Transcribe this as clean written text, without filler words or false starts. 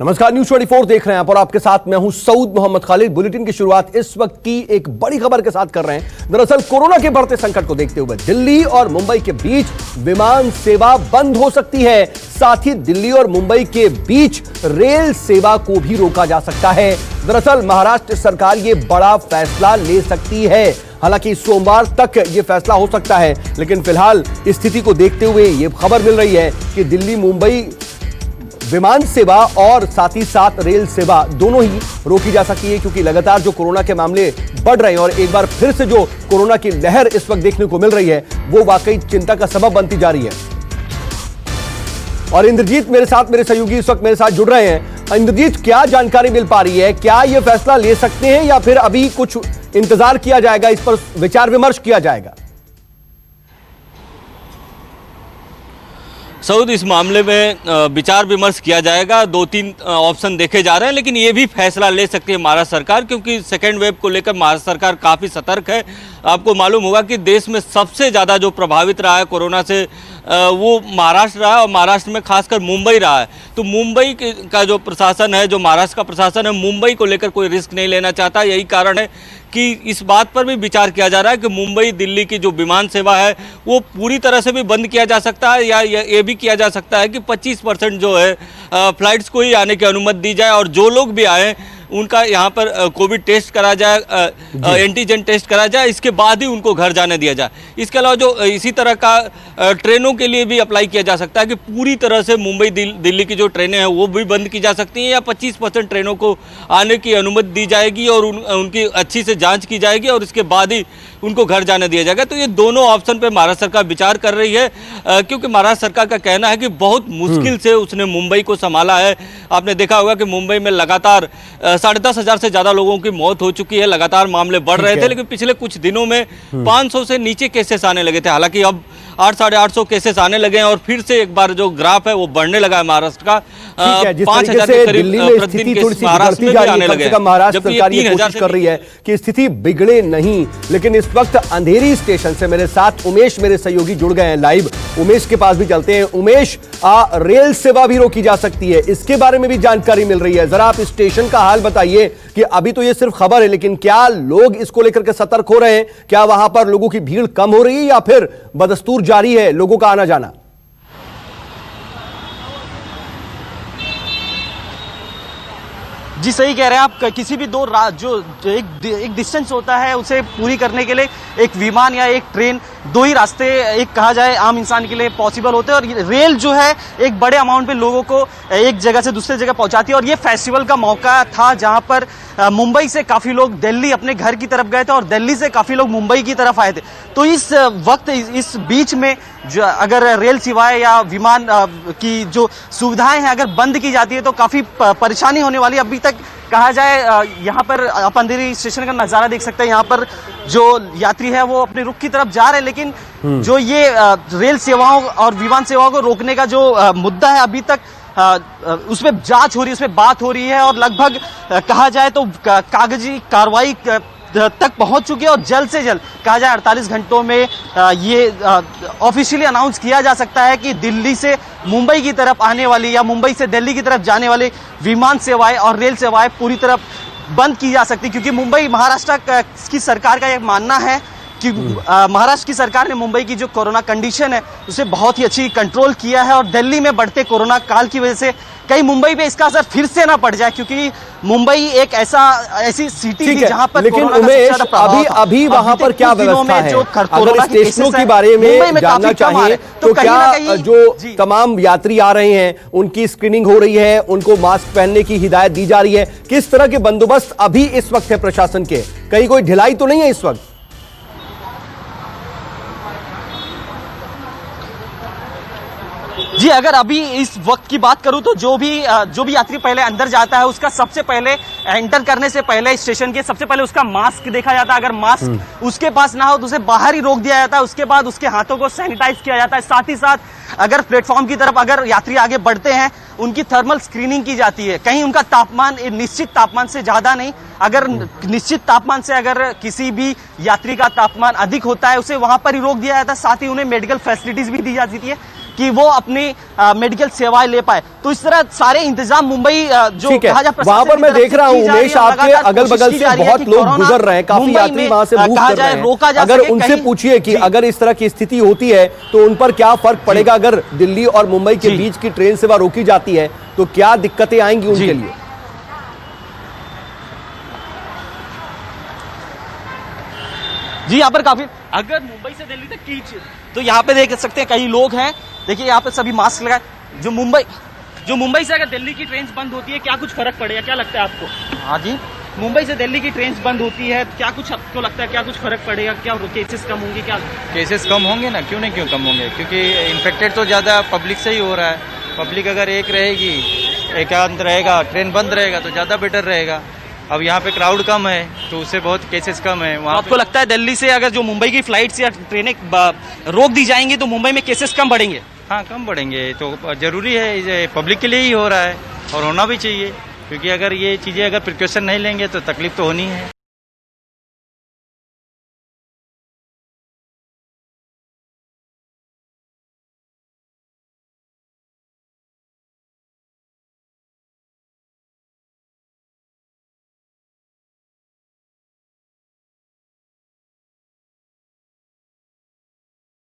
नमस्कार, न्यूज 24 देख रहे हैं आप और आपके साथ मैं हूं सऊद मोहम्मद खालिद। बुलेटिन की शुरुआत इस वक्त की एक बड़ी खबर के साथ कर रहे हैं। दरअसल कोरोना के बढ़ते संकट को देखते हुए दिल्ली और मुंबई के बीच विमान सेवा बंद हो सकती है। साथ ही दिल्ली और मुंबई के बीच रेल सेवा को भी रोका जा सकता है। दरअसल महाराष्ट्र सरकार ये बड़ा फैसला ले सकती है। हालांकि सोमवार तक यह फैसला हो सकता है, लेकिन फिलहाल स्थिति को देखते हुए यह खबर मिल रही है कि दिल्ली मुंबई विमान सेवा और साथ ही साथ रेल सेवा दोनों ही रोकी जा सकती है, क्योंकि लगातार जो कोरोना के मामले बढ़ रहे हैं और एक बार फिर से जो कोरोना की लहर इस वक्त देखने को मिल रही है वो वाकई चिंता का सबब बनती जा रही है। और इंद्रजीत मेरे साथ, मेरे सहयोगी इस वक्त मेरे साथ जुड़ रहे हैं। इंद्रजीत, क्या जानकारी मिल पा रही है? क्या यह फैसला ले सकते हैं या फिर अभी कुछ इंतजार किया जाएगा, इस पर विचार विमर्श किया जाएगा? सऊद, इस मामले में विचार विमर्श किया जाएगा। 2-3 ऑप्शन देखे जा रहे हैं, लेकिन ये भी फैसला ले सकती है महाराष्ट्र सरकार, क्योंकि सेकेंड वेव को लेकर महाराष्ट्र सरकार काफ़ी सतर्क है। आपको मालूम होगा कि देश में सबसे ज़्यादा जो प्रभावित रहा है कोरोना से वो महाराष्ट्र रहा है, और महाराष्ट्र में खासकर मुंबई रहा है। तो मुंबई का जो प्रशासन है, जो महाराष्ट्र का प्रशासन है, मुंबई को लेकर कोई रिस्क नहीं लेना चाहता। यही कारण है कि इस बात पर भी विचार किया जा रहा है कि मुंबई दिल्ली की जो विमान सेवा है वो पूरी तरह से भी बंद किया जा सकता है, या ये भी किया जा सकता है कि 25% जो है फ्लाइट्स को ही आने की अनुमति दी जाए, और जो लोग भी आए उनका यहाँ पर कोविड टेस्ट करा जाए, एंटीजन टेस्ट करा जाए, इसके बाद ही उनको घर जाने दिया जाए। इसके अलावा जो इसी तरह का ट्रेनों के लिए भी अप्लाई किया जा सकता है कि पूरी तरह से मुंबई दिल्ली की जो ट्रेनें हैं वो भी बंद की जा सकती हैं, या 25% ट्रेनों को आने की अनुमति दी जाएगी और उनकी अच्छी से जांच की जाएगी और इसके बाद ही उनको घर जाने दिया जाएगा। तो ये दोनों ऑप्शन पे महाराष्ट्र सरकार विचार कर रही है, क्योंकि महाराष्ट्र सरकार का कहना है कि बहुत मुश्किल से उसने मुंबई को संभाला है। आपने देखा होगा कि मुंबई में लगातार 10,500 से ज़्यादा लोगों की मौत हो चुकी है। लगातार मामले बढ़ रहे थे, लेकिन पिछले कुछ दिनों में 500 से नीचे केसेस आने लगे थे। हालांकि अब 800-850 केसेस आने लगे हैं और फिर से एक बार जो ग्राफ है वो बढ़ने लगा है महाराष्ट्र का। 5,000 के करीब प्रतिदिन केस महाराष्ट्र में भी आने लगे। महाराष्ट्र सरकार ये कोशिश कर रही है कि स्थिति बिगड़े नहीं। लेकिन इस वक्त अंधेरी स्टेशन से मेरे साथ उमेश, मेरे सहयोगी, जुड़ गए हैं लाइव। उमेश के पास भी चलते हैं। उमेश, रेल सेवा भी रोकी जा सकती है, इसके बारे में भी जानकारी मिल रही है। जरा आप स्टेशन का हाल बताइए कि अभी तो ये सिर्फ खबर है, लेकिन क्या लोग इसको लेकर के सतर्क हो रहे हैं? क्या वहां पर लोगों की भीड़ कम हो रही है या फिर बदस्तूर जारी है लोगों का आना जाना? जी, सही कह रहे हैं आप। किसी भी जो एक डिस्टेंस होता है उसे पूरी करने के लिए एक विमान या एक ट्रेन, दो ही रास्ते एक कहा जाए आम इंसान के लिए पॉसिबल होते हैं, और रेल जो है एक बड़े अमाउंट पे लोगों को एक जगह से दूसरे जगह पहुंचाती है। और ये फेस्टिवल का मौका था जहां पर मुंबई से काफ़ी लोग दिल्ली अपने घर की तरफ गए थे और दिल्ली से काफ़ी लोग मुंबई की तरफ आए थे। तो इस वक्त इस बीच में जो अगर रेल सेवाएं या विमान की जो सुविधाएं हैं अगर बंद की जाती है तो काफ़ी परेशानी होने वाली है। अभी तक कहा जाए यहाँ पर आप अंधेरी स्टेशन का नज़ारा देख सकते हैं। यहाँ पर जो यात्री है वो अपने रुख की तरफ जा रहे हैं, लेकिन जो ये रेल सेवाओं और विमान सेवाओं को रोकने का जो मुद्दा है अभी तक उसमें जांच हो रही है, उसमें बात हो रही है, और लगभग कहा जाए तो कागजी कार्रवाई तक पहुंच चुकी है। और जल्द से जल्द कहा जाए 48 घंटों में ये ऑफिशियली अनाउंस किया जा सकता है कि दिल्ली से मुंबई की तरफ आने वाली या मुंबई से दिल्ली की तरफ जाने वाली विमान सेवाएं और रेल सेवाएं पूरी तरफ बंद की जा सकती, क्योंकि मुंबई महाराष्ट्र की सरकार का यह मानना है कि महाराष्ट्र की सरकार ने मुंबई की जो कोरोना कंडीशन है उसे बहुत ही अच्छी कंट्रोल किया है, और दिल्ली में बढ़ते कोरोना काल की वजह से कहीं मुंबई पे इसका असर फिर से ना पड़ जाए, क्योंकि मुंबई एक ऐसी सिटी थी जहां पर लेकिन उमेश, अभी वहां पर क्या व्यवस्था है? अगर स्टेशनों के बारे में जानना चाहिए तो क्या जो तमाम यात्री आ रहे हैं उनकी स्क्रीनिंग हो रही है, उनको मास्क पहनने की हिदायत दी जा रही है? किस तरह के बंदोबस्त अभी इस वक्त है प्रशासन के? कहीं कोई ढिलाई तो नहीं है इस वक्त? जी, अगर अभी इस वक्त की बात करूं तो जो भी यात्री पहले अंदर जाता है उसका सबसे पहले एंटर करने से पहले स्टेशन के सबसे पहले उसका मास्क देखा जाता है। अगर मास्क उसके पास ना हो तो उसे बाहर ही रोक दिया जाता है। उसके बाद उसके हाथों को सैनिटाइज किया जाता है। साथ ही साथ अगर प्लेटफॉर्म की तरफ अगर यात्री आगे बढ़ते हैं उनकी थर्मल स्क्रीनिंग की जाती है। कहीं उनका तापमान निश्चित तापमान से ज्यादा नहीं, अगर निश्चित तापमान से अगर किसी भी यात्री का तापमान अधिक होता है उसे वहां पर ही रोक दिया जाता है। साथ ही उन्हें मेडिकल फैसिलिटीज भी दी जाती है, कि वो अपनी मेडिकल सेवाएं ले पाए। तो इस तरह सारे इंतजाम मुंबई जो ठीक है, कहा जाए वहां पर मैं देख रहा हूं उमेश, आपके अगल बगल से बहुत लोग गुजर रहे हैं, काफी यात्री वहां से मूव कर रहे हैं। अगर उनसे पूछिए कि अगर इस तरह की स्थिति होती है तो उन पर क्या फर्क पड़ेगा, अगर दिल्ली और मुंबई के बीच की ट्रेन सेवा रोकी जाती है तो क्या दिक्कतें आएंगी उनके लिए? जी यहाँ पर काफी, अगर मुंबई से दिल्ली तक की तो यहाँ पे देख सकते हैं कई लोग हैं, देखिए यहाँ पे सभी मास्क लगाए। जो मुंबई से अगर दिल्ली की ट्रेन बंद होती है क्या कुछ फर्क पड़ेगा, क्या लगता है आपको? हाँ जी, मुंबई से दिल्ली की ट्रेन बंद होती है क्या कुछ आपको लगता है, क्या कुछ फर्क पड़ेगा, क्या केसेस कम होंगे? क्या केसेस कम होंगे ना, क्यों नहीं क्यों कम होंगे, क्योंकि इन्फेक्टेड तो ज़्यादा पब्लिक से ही हो रहा है। पब्लिक अगर एक रहेगी, एकांत रहेगा, ट्रेन बंद रहेगा तो ज़्यादा बेटर रहेगा। अब यहाँ पे क्राउड कम है तो उससे बहुत केसेस कम है। वहाँ आपको लगता है दिल्ली से अगर जो मुंबई की फ्लाइट्स या ट्रेनें रोक दी जाएंगी तो मुंबई में केसेस कम बढ़ेंगे? हाँ, कम बढ़ेंगे, तो जरूरी है, ये पब्लिक के लिए ही हो रहा है और होना भी चाहिए, क्योंकि अगर ये चीज़ें अगर प्रिकॉशन नहीं लेंगे तो तकलीफ तो होनी है।